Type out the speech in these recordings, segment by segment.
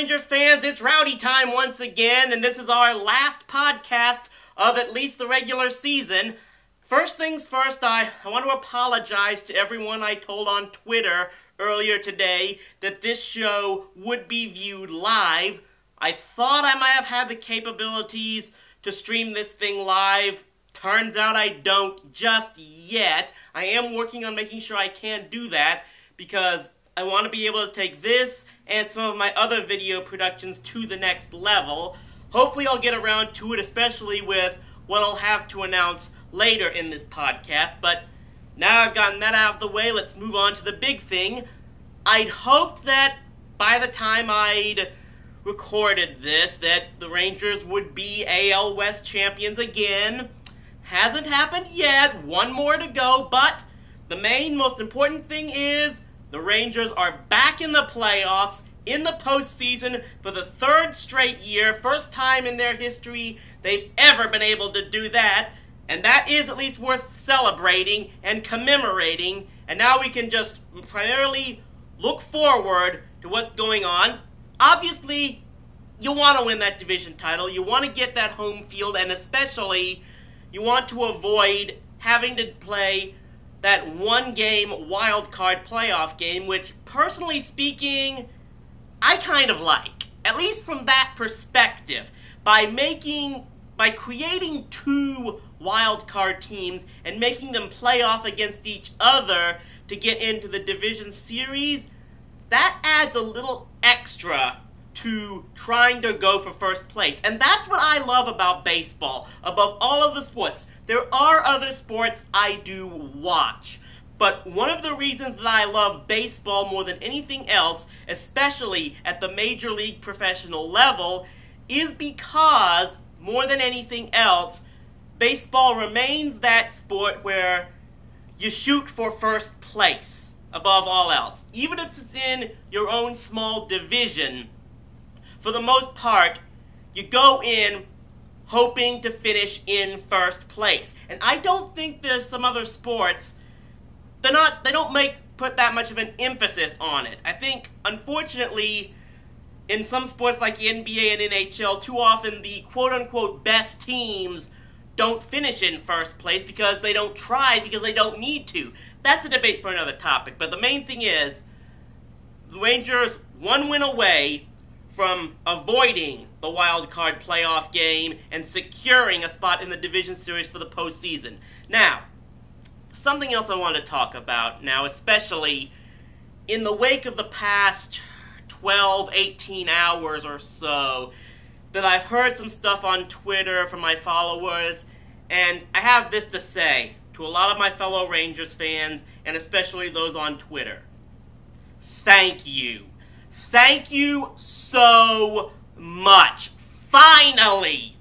Ranger fans, it's Rowdy time once again, and this is our last podcast of at least the regular season. First things first, I want to apologize to everyone I told on Twitter earlier today that this show would be viewed live. I thought I might have had the capabilities to stream this thing live. Turns out I don't just yet. I am working on making sure I can do that because I want to be able to take this and some of my other video productions to the next level. Hopefully I'll get around to it, especially with what I'll have to announce later in this podcast. But now I've gotten that out of the way, let's move on to the big thing. I'd hoped that by the time I'd recorded this, that the Rangers would be AL West champions again. Hasn't happened yet, one more to go, but the main, most important thing is the Rangers are back in the playoffs, in the postseason for the third straight year. First time in their history they've ever been able to do that. And that is at least worth celebrating and commemorating. And now we can just primarily look forward to what's going on. Obviously, you want to win that division title. You want to get that home field. And especially, you want to avoid having to play that one-game wild-card playoff game, which, personally speaking, I kind of like. At least from that perspective. By creating two wild-card teams and making them play off against each other to get into the division series, that adds a little extra to trying to go for first place. And that's what I love about baseball, above all of the sports. There are other sports I do watch, but one of the reasons that I love baseball more than anything else, especially at the major league professional level, is because, more than anything else, baseball remains that sport where you shoot for first place above all else. Even if it's in your own small division, for the most part, you go in hoping to finish in first place. And I don't think there's some other sports, they don't put that much of an emphasis on it. I think, unfortunately, in some sports like the NBA and NHL, too often the quote-unquote best teams don't finish in first place because they don't try, because they don't need to. That's a debate for another topic. But the main thing is, the Rangers, one win away from avoiding the wild card playoff game and securing a spot in the division series for the postseason. Now, something else I want to talk about now, especially in the wake of the past 12, 18 hours or so, that I've heard some stuff on Twitter from my followers, and I have this to say to a lot of my fellow Rangers fans, and especially those on Twitter. Thank you. Thank you so much. Finally,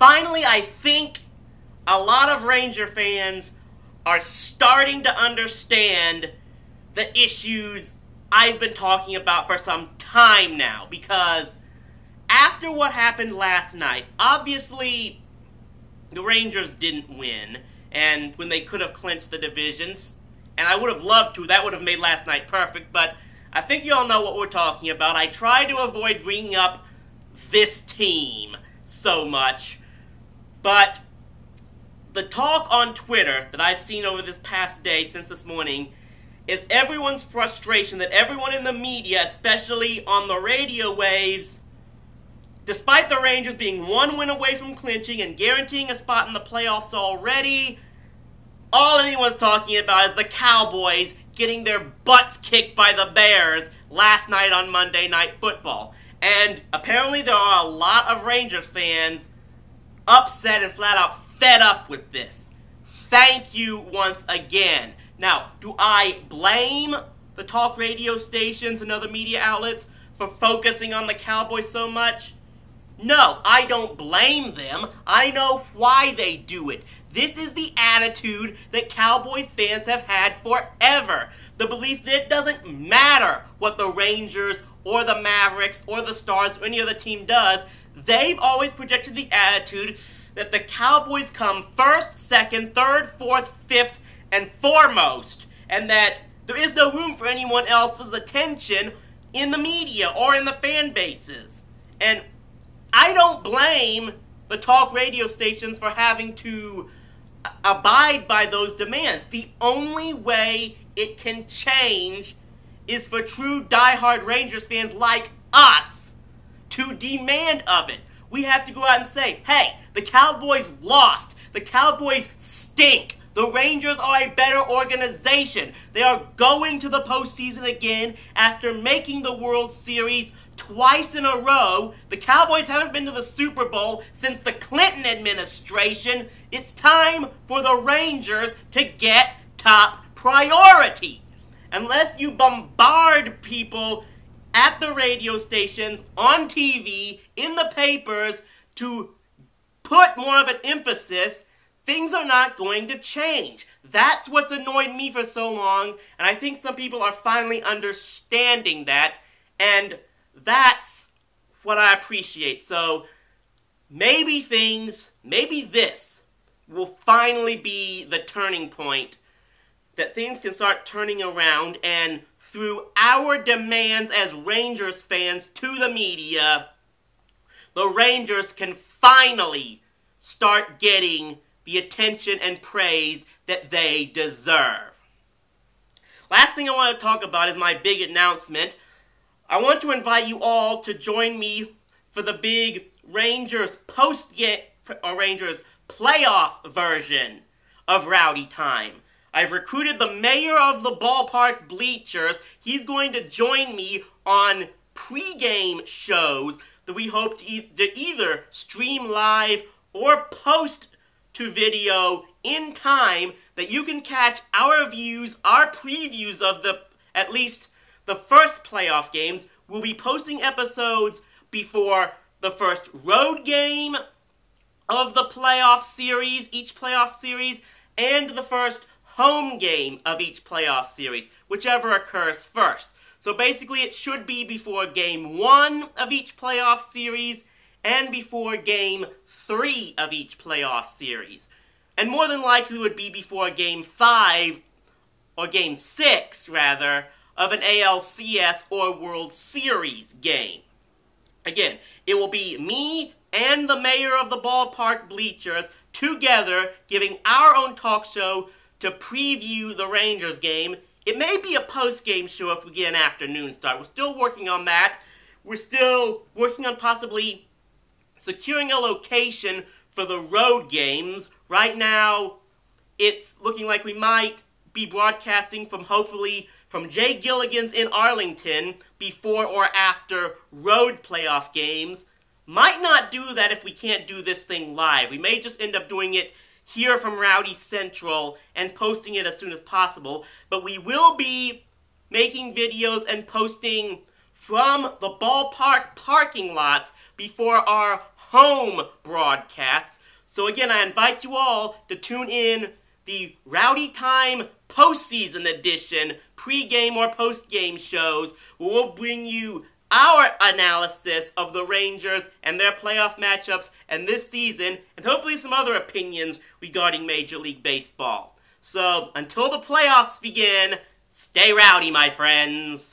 I think a lot of Ranger fans are starting to understand the issues I've been talking about for some time now, because after what happened last night, obviously the Rangers didn't win, and when they could have clinched the divisions, and I would have loved to, that would have made last night perfect, but I think you all know what we're talking about. I try to avoid bringing up this team so much, but the talk on Twitter that I've seen over this past day, since this morning, is everyone's frustration that everyone in the media, especially on the radio waves, despite the Rangers being one win away from clinching and guaranteeing a spot in the playoffs already, all anyone's talking about is the Cowboys getting their butts kicked by the Bears last night on Monday Night Football. And apparently there are a lot of Rangers fans upset and flat out fed up with this. Thank you once again. Now, do I blame the talk radio stations and other media outlets for focusing on the Cowboys so much? No, I don't blame them. I know why they do it. This is the attitude that Cowboys fans have had forever. The belief that it doesn't matter what the Rangers or the Mavericks or the Stars or any other team does. They've always projected the attitude that the Cowboys come first, second, third, fourth, fifth, and foremost, and that there is no room for anyone else's attention in the media or in the fan bases. And I don't blame the talk radio stations for having to abide by those demands. The only way it can change is for true diehard Rangers fans like us to demand of it. We have to go out and say, hey, the Cowboys lost. The Cowboys stink. The Rangers are a better organization. They are going to the postseason again after making the World Series twice in a row. The Cowboys haven't been to the Super Bowl since the Clinton administration. It's time for the Rangers to get top priority. Unless you bombard people at the radio stations, on TV, in the papers, to put more of an emphasis, things are not going to change. That's what's annoyed me for so long, and I think some people are finally understanding that, and that's what I appreciate. So maybe this will finally be the turning point, that things can start turning around, and through our demands as Rangers fans to the media, the Rangers can finally start getting the attention and praise that they deserve. Last thing I want to talk about is my big announcement. I want to invite you all to join me for the big Rangers Rangers playoff version of Rowdy Time. I've recruited the mayor of the ballpark bleachers. He's going to join me on pregame shows that we hope to either stream live or post to video in time, that you can catch our views, our previews of at least the first playoff games. We'll be posting episodes before the first road game of the playoff series, each playoff series, and the first home game of each playoff series, whichever occurs first. So basically it should be before game 1 of each playoff series and before game 3 of each playoff series. And more than likely would be before game 5, or game 6 rather, of an ALCS or World Series game. Again, it will be me and the mayor of the ballpark bleachers together giving our own talk show to preview the Rangers game. It may be a post-game show if we get an afternoon start. We're still working on that. We're still working on possibly securing a location for the road games. Right now, it's looking like we might be broadcasting hopefully from Jay Gilligan's in Arlington before or after road playoff games. Might not do that if we can't do this thing live. We may just end up doing it here from Rowdy Central and posting it as soon as possible. But we will be making videos and posting from the ballpark parking lots before our home broadcasts. So again, I invite you all to tune in the Rowdy Time postseason edition, pre-game or post-game shows, where we'll bring you our analysis of the Rangers and their playoff matchups and this season, and hopefully some other opinions regarding Major League Baseball. So, until the playoffs begin, stay rowdy, my friends.